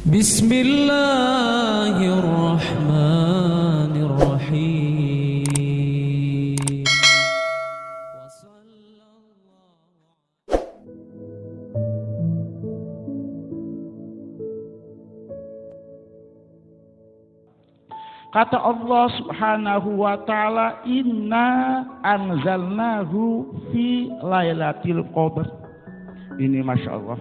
Bismillahirrahmanirrahim. Kata Allah Subhanahu wa taala, inna anzalnahu fi lailatul qadar. Ini Masya Allah,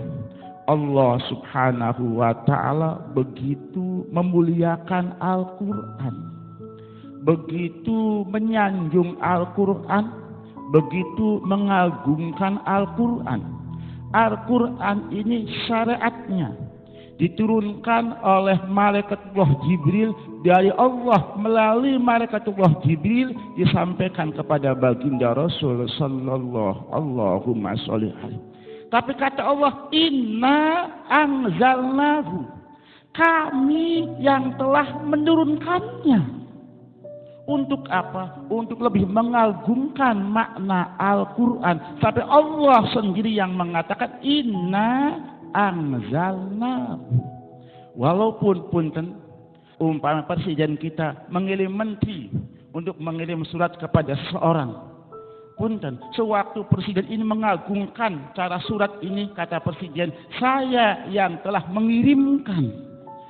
Allah Subhanahu wa taala begitu memuliakan Al-Quran, begitu menyanjung Al-Quran, begitu mengagungkan Al-Quran. Al-Quran ini syariatnya diturunkan oleh malaikatullah Jibril dari Allah, melalui malaikatullah Jibril disampaikan kepada baginda Rasul sallallahu Allahumma sholli alaihi. Tapi kata Allah, inna anzalnahu, kami yang telah menurunkannya. Untuk apa? Untuk lebih mengagungkan makna Al-Quran. Sampai Allah sendiri yang mengatakan inna anzalnahu. Walaupun punten umpama presiden kita mengirim menteri untuk mengirim surat kepada seseorang, punten sewaktu presiden ini mengagungkan cara surat ini, kata presiden, saya yang telah mengirimkan.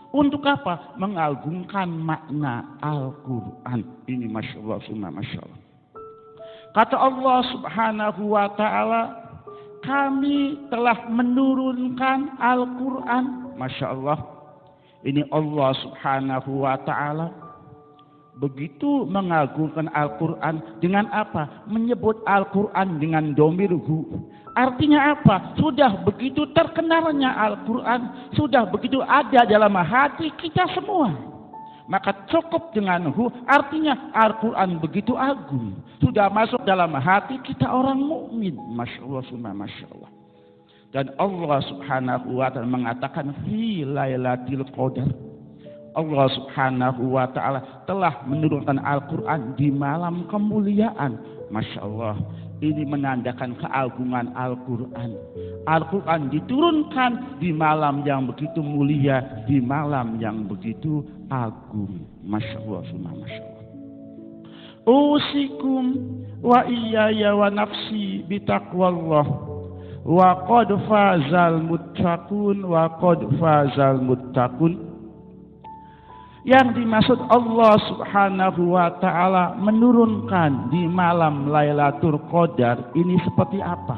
Untuk apa? Mengagungkan makna Al-Quran. Ini Masya Allah, Masya Allah. Kata Allah Subhanahu wa ta'ala, kami telah menurunkan Al-Quran. Masya Allah. Ini Allah Subhanahu wa ta'ala begitu mengagungkan Al-Quran. Dengan apa? Menyebut Al-Quran dengan domir hu. Artinya apa? Sudah begitu terkenalnya Al-Quran, sudah begitu ada dalam hati kita semua, maka cukup dengan hu. Artinya Al-Quran begitu agung, sudah masuk dalam hati kita orang mukmin. Masya Allah, Masya Allah. Dan Allah Subhanahu wa ta'ala mengatakan fi lailatul qadar. Allah Subhanahu wa ta'ala telah menurunkan Al-Quran di malam kemuliaan. Masya Allah. Ini menandakan keagungan Al-Quran. Al-Quran diturunkan di malam yang begitu mulia, di malam yang begitu agung. Masya Allah, Masya Allah. Usikum wa iyaya wa nafsi bitaqwallah wa qad fazal muttaqun wa qad fazal muttaqun. Yang dimaksud Allah Subhanahu wa ta'ala menurunkan di malam Lailatul Qadar ini seperti apa?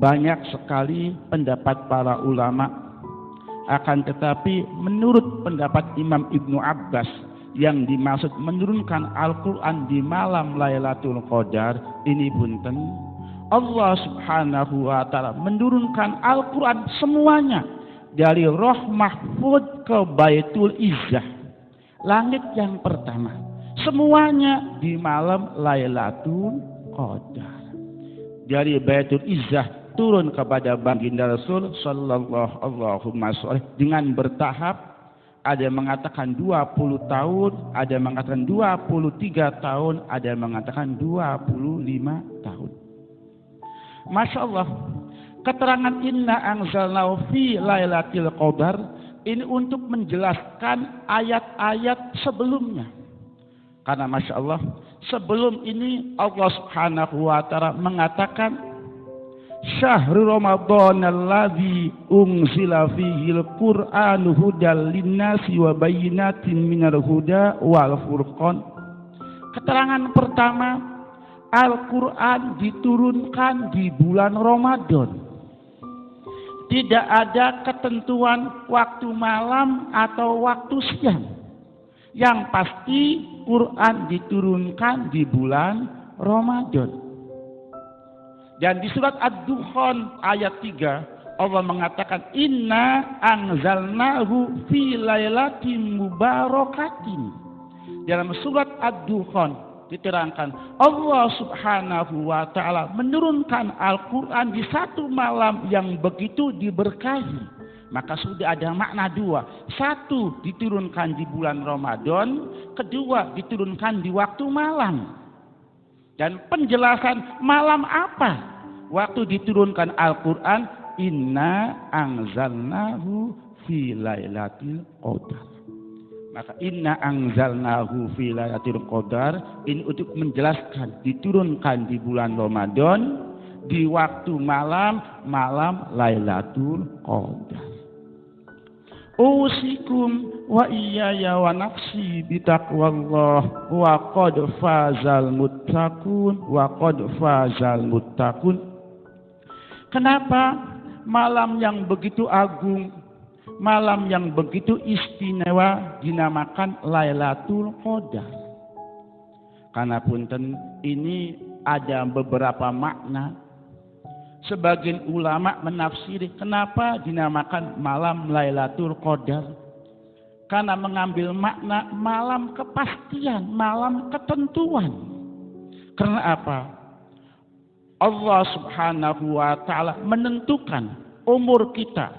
Banyak sekali pendapat para ulama, akan tetapi menurut pendapat Imam Ibnu Abbas, yang dimaksud menurunkan Al-Quran di malam Lailatul Qadar ini punten, Allah Subhanahu wa ta'ala menurunkan Al-Quran semuanya dari Roh Mahfud ke Baitul Izzah, langit yang pertama, semuanya di malam Lailatul Qadar. Dari Baitul Izzah turun kepada baginda Rasul sallallahu Allahumma sholli dengan bertahap. Ada yang mengatakan 20 tahun, ada yang mengatakan 23 tahun, ada yang mengatakan 25 tahun. Masya Allah. Keterangan inna anzalnahu fi lailatul qadar ini untuk menjelaskan ayat-ayat sebelumnya. Karena Masya Allah, sebelum ini Allah Subhanahu wa ta'ala mengatakan syahrul ramadhan alladzi unzila fihil qur'anu hudal linnasi wa bayyinatin minal huda wal furqan. Keterangan pertama, Al-Quran diturunkan di bulan Ramadan. Tidak ada ketentuan waktu malam atau waktu siang. Yang pasti Quran diturunkan di bulan Ramadan. Dan di surat Ad-Dukhan ayat 3 Allah mengatakan inna anzalnahu fi lailatin mubarakatin. Dalam surat Ad-Dukhan diterangkan Allah Subhanahu wa ta'ala menurunkan Al-Quran di satu malam yang begitu diberkahi. Maka sudah ada makna dua. Satu, diturunkan di bulan Ramadan. Kedua, diturunkan di waktu malam. Dan penjelasan malam apa waktu diturunkan Al-Quran, inna anzalnahu fi lailatul qadar. Maka inna anzalnahu fi lailatul qadar ini untuk menjelaskan diturunkan di bulan Ramadan di waktu malam Lailatul Qadar. Usikum wa iyaya wa nafsi bitaqwallah wa qad fazal muttaqun. Kenapa malam yang begitu agung, malam yang begitu istimewa dinamakan Lailatul Qadar? Karena punten ini ada beberapa makna. Sebagian ulama menafsiri kenapa dinamakan malam Lailatul Qadar. Karena mengambil makna malam kepastian, malam ketentuan. Karena apa? Allah Subhanahu wa Ta'ala menentukan umur kita,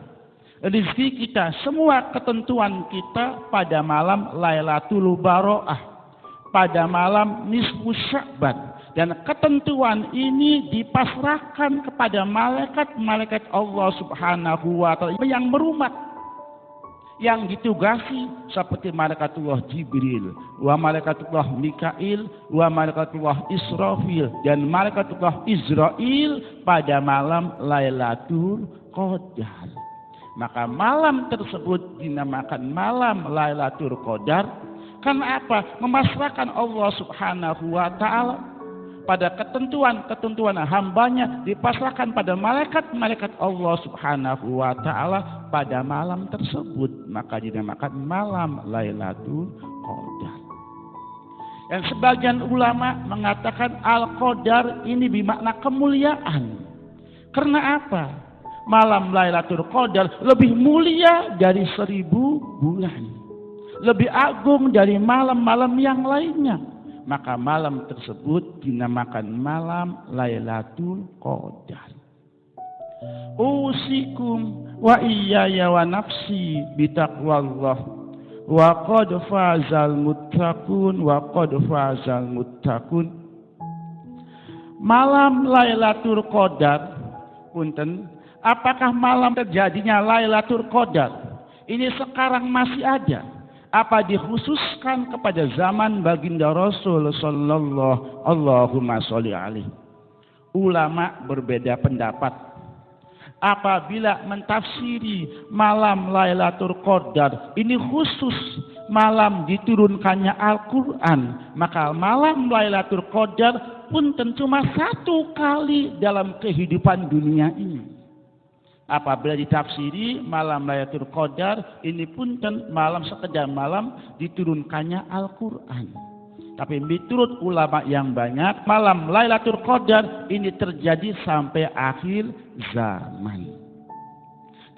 rezeki kita, semua ketentuan kita pada malam Lailatul Baro'ah, pada malam nisfu Sya'ban. Dan ketentuan ini dipasrahkan kepada malaikat-malaikat Allah Subhanahu wa Ta'ala yang merumat, yang ditugasi seperti malaikatullah Jibril, wa malaikatullah Mikail, wa malaikatullah Israfil, dan malaikatullah Israil pada malam Lailatul Qadar. Maka malam tersebut dinamakan malam Lailatul Qadar karena apa? Memasrahkan Allah Subhanahu wa Ta'ala pada ketentuan hambanya, dipasrahkan pada malaikat-malaikat Allah Subhanahu wa Ta'ala pada malam tersebut. Maka dinamakan malam Lailatul Qadar. Dan sebagian ulama mengatakan Al-Qadar ini bermakna kemuliaan. Karena apa? Malam Lailatul Qadar lebih mulia dari 1000 bulan. Lebih agung dari malam-malam yang lainnya. Maka malam tersebut dinamakan malam Lailatul Qadar. Usikum wa iyaya wa nafsi bitaqwallah wa qad fazal muttaqun. Malam Lailatul Qadar, punten, apakah malam terjadinya Lailatul Qadar ini sekarang masih ada? Apa dikhususkan kepada zaman baginda Rasul sallallahu Allahumma sholli alaihi? Ulama berbeda pendapat. Apabila mentafsiri malam Lailatul Qadar ini khusus malam diturunkannya Al-Quran, maka malam Lailatul Qadar pun cuma satu kali dalam kehidupan dunia ini. Apabila ditafsiri malam Lailatul Qadar ini pun malam sekedar malam diturunkannya Al-Quran. Tapi menurut ulama yang banyak, malam Lailatul Qadar ini terjadi sampai akhir zaman.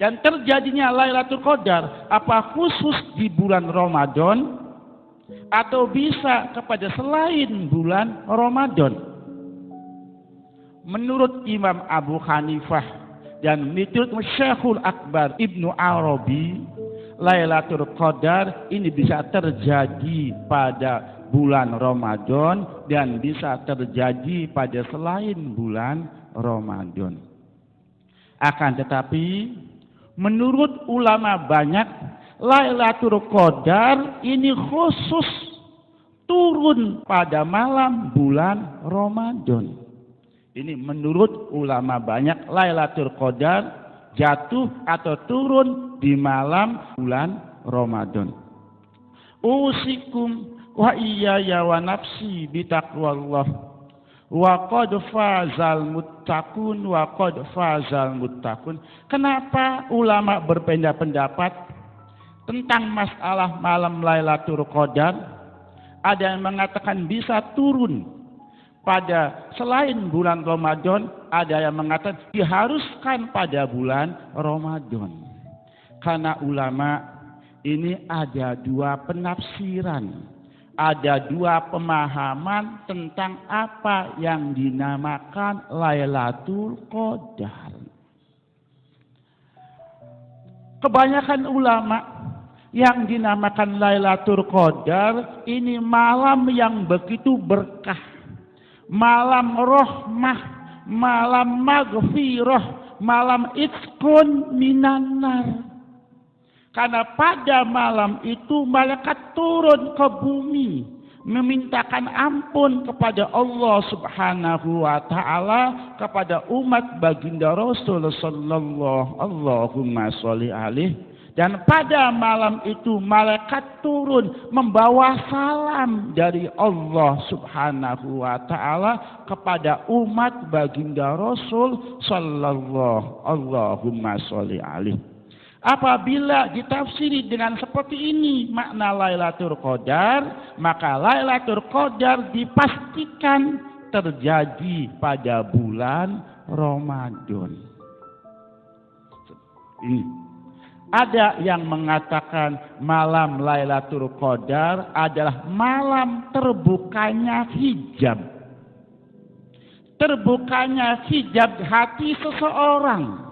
Dan terjadinya Lailatul Qadar apa khusus di bulan Ramadan atau bisa kepada selain bulan Ramadan? Menurut Imam Abu Hanifah dan menurut Syekhul Akbar Ibnu Arabi, Lailatul Qadar ini bisa terjadi pada bulan Ramadan dan bisa terjadi pada selain bulan Ramadan. Akan tetapi menurut ulama banyak, Lailatul Qadar ini khusus turun pada malam bulan Ramadan. Ini menurut ulama banyak, Lailatul Qadar jatuh atau turun di malam bulan Ramadan. Usikum wa iyaya wa nafsi bitaqwallah wa qad fazal muttaqun. Kenapa ulama berbeda pendapat tentang masalah malam Lailatul Qadar? Ada yang mengatakan bisa turun pada selain bulan Ramadan, ada yang mengatakan diharuskan pada bulan Ramadan. Karena ulama ini ada dua penafsiran, ada dua pemahaman tentang apa yang dinamakan Lailatul Qadar. Kebanyakan ulama yang dinamakan Lailatul Qadar ini malam yang begitu berkah, malam rahmah, malam maghfirah, malam itqun minanar. Karena pada malam itu malaikat turun ke bumi memintakan ampun kepada Allah Subhanahu wa taala kepada umat baginda Rasul sallallahu Allahumma sholli alaihi. Dan pada malam itu malaikat turun membawa salam dari Allah Subhanahu wa taala kepada umat baginda Rasul sallallahu Allahumma sholli alaihi. Apabila ditafsiri dengan seperti ini makna Lailatul Qadar, maka Lailatul Qadar dipastikan terjadi pada bulan Ramadan. Ini. Ada yang mengatakan malam Lailatul Qadar adalah malam terbukanya hijab. Terbukanya hijab hati seseorang.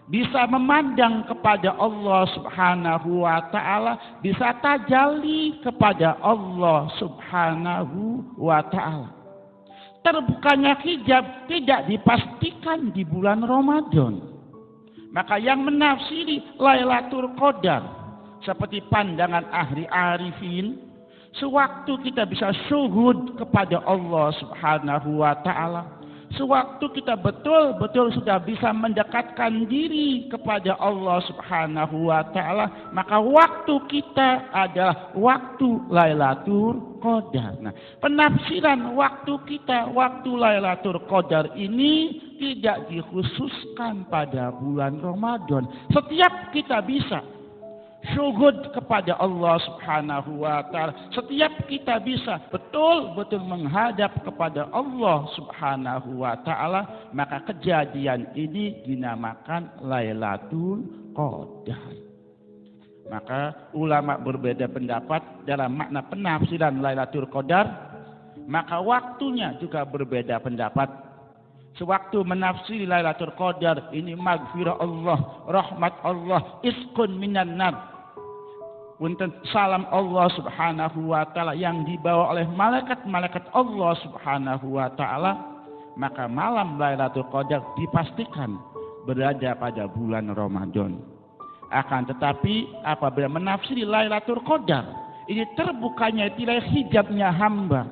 Bisa memandang kepada Allah Subhanahu wa taala, bisa tajalli kepada Allah Subhanahu wa taala. Terbukanya hijab tidak dipastikan di bulan Ramadan. Maka yang menafsiri Lailatul Qadar seperti pandangan ahli arifin, sewaktu kita bisa syuhud kepada Allah Subhanahu wa taala, sewaktu kita betul-betul sudah bisa mendekatkan diri kepada Allah Subhanahu wa taala, maka waktu kita adalah waktu Lailatul Qadar. Nah, penafsiran waktu kita, waktu Lailatul Qadar ini tidak dikhususkan pada bulan Ramadan. Setiap kita bisa syuhud kepada Allah Subhanahu wa taala. Setiap kita bisa betul-betul menghadap kepada Allah Subhanahu wa taala, maka kejadian ini dinamakan Lailatul Qadar. Maka ulama berbeda pendapat dalam makna penafsiran Lailatul Qadar, maka waktunya juga berbeda pendapat. Sewaktu menafsiri Lailatul Qadar ini maghfirah Allah, rahmat Allah, iskun minan nar. Punten salam Allah Subhanahu wa taala yang dibawa oleh malaikat-malaikat Allah Subhanahu wa taala, maka malam Lailatul Qadar dipastikan berada pada bulan Ramadan. Akan tetapi apabila menafsiri Lailatul Qadar, ini terbukanya tirai hijabnya hamba,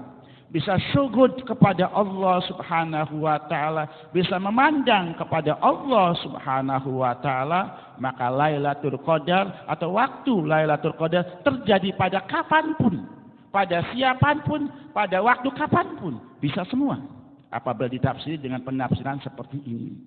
bisa syuhud kepada Allah Subhanahu wa taala, bisa memandang kepada Allah Subhanahu wa taala, maka Lailatul Qadar atau waktu Lailatul Qadar terjadi pada kapanpun, pada siapapun, pada waktu kapanpun, bisa semua apabila ditafsiri dengan penafsiran seperti ini.